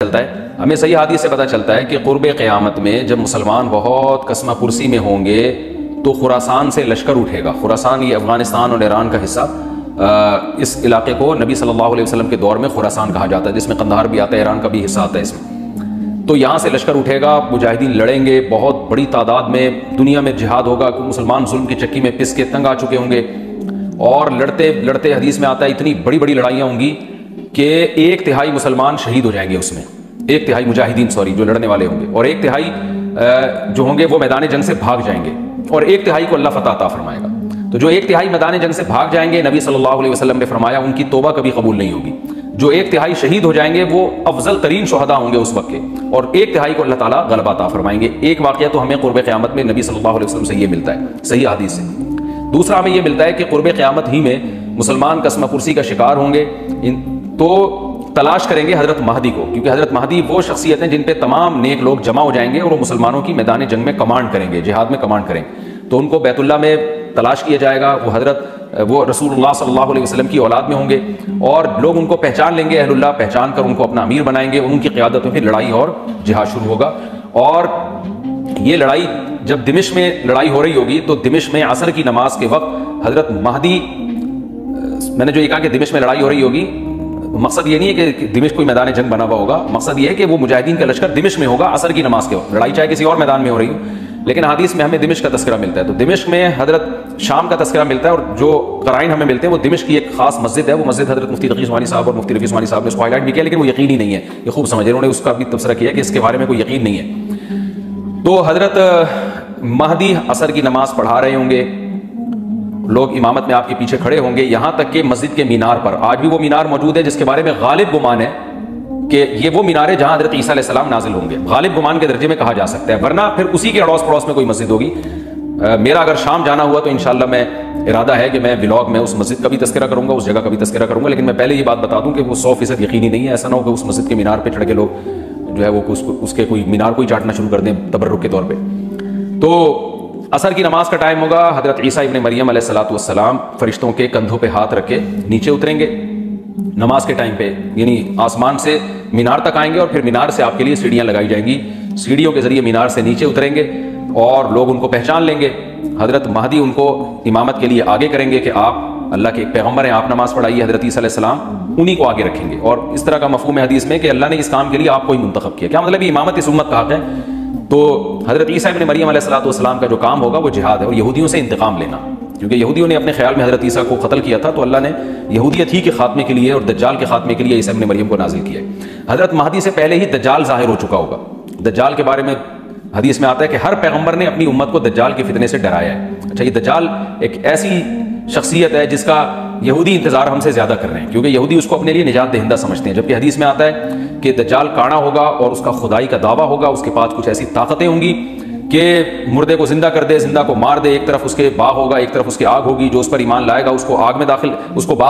چلتا ہے، ہمیں صحیح حدیث سے پتہ چلتا ہے کہ قرب قیامت میں جب مسلمان بہت کسمہ پرسی میں ہوں گے تو خراسان سے لشکر اٹھے گا۔ خراسان یہ افغانستان اور ایران کا حصہ، اس علاقے کو نبی صلی اللہ علیہ وسلم کے دور میں خراسان کہا جاتا ہے، جس میں قندھار بھی آتا ہے، ایران کا بھی حصہ آتا ہے اس میں۔ تو یہاں سے لشکر اٹھے گا، مجاہدین لڑیں گے، بہت بڑی تعداد میں دنیا میں جہاد ہوگا، مسلمان ظلم کی چکی میں پس کے تنگ آ چکے ہوں گے، اور لڑتے لڑتے حدیث میں آتا ہے اتنی بڑی بڑی لڑائیاں ہوں گی کہ 1/3 مسلمان شہید ہو جائیں گے اس میں، 1/3 مجاہدین جو لڑنے والے ہوں گے، اور 1/3 جو ہوں گے وہ میدان جنگ سے بھاگ جائیں گے، اور 1/3 کو اللہ فتح عطا فرمائے گا۔ تو جو 1/3 میدان جنگ سے بھاگ جائیں گے، نبی صلی اللہ علیہ وسلم نے فرمایا ان کی توبہ کبھی قبول نہیں ہوگی۔ جو 1/3 شہید ہو جائیں گے وہ افضل ترین شہداء ہوں گے اس وقت کے، اور 1/3 کو اللہ تعالیٰ غلبہ عطا فرمائیں گے۔ ایک واقعہ تو ہمیں قرب قیامت میں نبی صلی اللہ علیہ وسلم سے یہ ملتا ہے صحیح حدیث سے۔ دوسرا ہمیں یہ ملتا ہے کہ قرب قیامت ہی میں مسلمان کسمہ پرسی کا شکار ہوں گے، تو تلاش کریں گے حضرت مہدی کو، کیونکہ حضرت مہدی وہ شخصیت ہیں جن پہ تمام نیک لوگ جمع ہو جائیں گے اور وہ مسلمانوں کی میدان جنگ میں کمانڈ کریں گے، جہاد میں کمانڈ کریں گے۔ تو ان کو بیت اللہ میں تلاش کیا جائے گا، وہ رسول اللہ صلی اللہ علیہ وسلم کی اولاد میں ہوں گے، اور لوگ ان کو پہچان لیں گے، اہل اللہ پہچان کر ان کو اپنا امیر بنائیں گے، ان کی قیادت میں پھر لڑائی اور جہاد شروع ہوگا۔ اور یہ لڑائی جب دمشق میں لڑائی ہو رہی ہوگی تو دمشق میں عصر کی نماز کے وقت حضرت مہدی، میں نے جو یہ کہا کہ دمشق میں لڑائی ہو رہی ہوگی، مقصد یہ نہیں ہے کہ دمشق کوئی میدان جنگ بنا ہوا ہوگا، مقصد یہ ہے کہ وہ مجاہدین کا لشکر دمشق میں ہوگا عصر کی نماز کے وقت، لڑائی چاہے کسی اور میدان میں ہو رہی ہو، لیکن حدیث میں ہمیں دمشق کا تذکرہ ملتا ہے۔ تو دمشق میں حضرت شام کا تذکرہ ملتا ہے، اور جو قرائن ہمیں ملتے ہیں وہ دمشق کی ایک خاص مسجد ہے، وہ مسجد حضرت مفتی تقی عثمانی صاحب اور مفتی رفیع عثمانی صاحب نے اس کو ہائی لائٹ بھی کیا، لیکن وہ یقینی نہیں ہے، یہ خوب سمجھے، انہوں نے اس کا بھی تبصرہ کیا کہ اس کے بارے میں کوئی یقین نہیں ہے۔ تو حضرت مہدی عصر کی نماز پڑھا رہے ہوں گے، لوگ امامت میں آپ کے پیچھے کھڑے ہوں گے، یہاں تک کہ مسجد کے مینار پر، آج بھی وہ مینار موجود ہے جس کے بارے میں غالب گمان ہے کہ یہ وہ مینار ہے جہاں حضرت عیسیٰ علیہ السلام نازل ہوں گے، غالب گمان کے درجے میں کہا جا سکتا ہے، ورنہ پھر اسی کے اڑوس پڑوس میں کوئی مسجد ہوگی۔ میرا اگر شام جانا ہوا تو انشاءاللہ میں ارادہ ہے کہ میں ولاگ میں اس مسجد کا بھی تذکرہ کروں گا، اس جگہ کا بھی تذکرہ کروں گا، لیکن میں پہلے یہ بات بتا دوں کہ وہ 100% یقینی نہیں ہے، ایسا نہ ہو کہ اس مسجد کے مینار پہ چڑھ کے لوگ جو ہے وہ اس کے کوئی مینار کو ہی چاٹنا شروع کر دیں تبرک کے طور پہ۔ تو عصر کی نماز کا ٹائم ہوگا، حضرت عیسیٰ ابن مریم علیہ السلام فرشتوں کے کندھوں پہ ہاتھ رکھ کے نیچے اتریں گے نماز کے ٹائم پہ، یعنی آسمان سے مینار تک آئیں گے، اور پھر مینار سے آپ کے لیے سیڑھیاں لگائی جائیں گی، سیڑھیوں کے ذریعے مینار سے نیچے اتریں گے اور لوگ ان کو پہچان لیں گے۔ حضرت مہدی ان کو امامت کے لیے آگے کریں گے کہ آپ اللہ کے ایک پیغمبر ہیں، آپ نماز پڑھائیے، حضرت عیسیٰ علیہ السلام انہی کو آگے رکھیں گے، اور اس طرح کا مفہوم ہے حدیث میں کہ اللہ نے اس کام کے لیے آپ کو ہی منتخب کیا۔ کیا مطلب ہے؟ امامت اس امت کا حق ہے۔ تو حضرت عیسیٰ ابن مریم علیہ السلام کا جو کام ہوگا وہ جہاد ہے، اور یہودیوں سے انتقام لینا، کیونکہ یہودیوں نے اپنے خیال میں حضرت عیسیٰ کو قتل کیا تھا، تو اللہ نے یہودیت ہی کے خاتمے کے لیے اور دجال کے خاتمے کے لیے عیسیٰ ابن مریم کو نازل کیا ہے۔ حضرت مہدی سے پہلے ہی دجال ظاہر ہو چکا ہوگا۔ دجال کے بارے میں حدیث میں آتا ہے کہ ہر پیغمبر نے اپنی امت کو دجال کے فتنے سے ڈرایا ہے۔ اچھا، یہ دجال ایک ایسی شخصیت ہے جس کا یہودی انتظار ہم سے زیادہ کر رہے ہیں، کیونکہ یہودی اس کو اپنے لیے نجات دہندہ سمجھتے ہیں، جبکہ حدیث میں آتا ہے کہ دجال کانا ہوگا اور اس کا خدائی کا دعویٰ ہوگا، اس کے پاس کچھ ایسی طاقتیں ہوں گی کہ مردے کو زندہ کر دے، زندہ کو مار دے، ایک طرف اس کے باغ ہوگا، ایک طرف اس کی آگ ہوگی، جو اس پر ایمان لائے گا اس کو باغ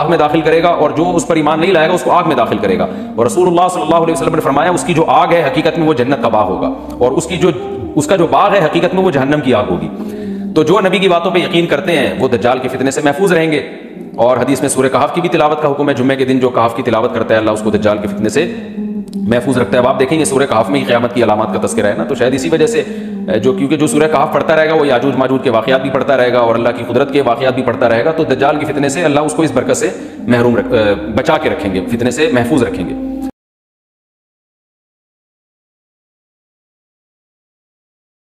میں داخل کرے گا، اور جو اس پر ایمان نہیں لائے گا اس کو آگ میں داخل کرے گا۔ اور رسول اللہ صلی اللہ علیہ وسلم نے فرمایا اس کی جو آگ ہے حقیقت میں وہ جنت کا باغ ہوگا، اور اس کا جو باغ ہے حقیقت میں وہ جہنم کی آگ ہوگی۔ تو جو نبی کی باتوں پہ یقین کرتے ہیں وہ دجال کے فتنے سے محفوظ رہیں گے۔ اور حدیث میں سورہ کہف کی بھی تلاوت کا حکم ہے، جمعے کے دن جو کہف کی تلاوت کرتا ہے اللہ اس کو دجال کے فتنے سے محفوظ رکھتا ہے۔ اب آپ دیکھیں گے سورہ کہف میں ہی قیامت کی علامات کا تذکرہ ہے نا، تو شاید اسی وجہ سے کیونکہ جو سورہ کہف پڑھتا رہے گا وہ یاجوج ماجوج کے واقعات بھی پڑھتا رہے گا اور اللہ کی قدرت کے واقعات بھی پڑھتا رہے گا، تو دجال کے فتنے سے اللہ اس کو اس برکت سے محروم بچا کے رکھیں گے، فتنے سے محفوظ رکھیں گے۔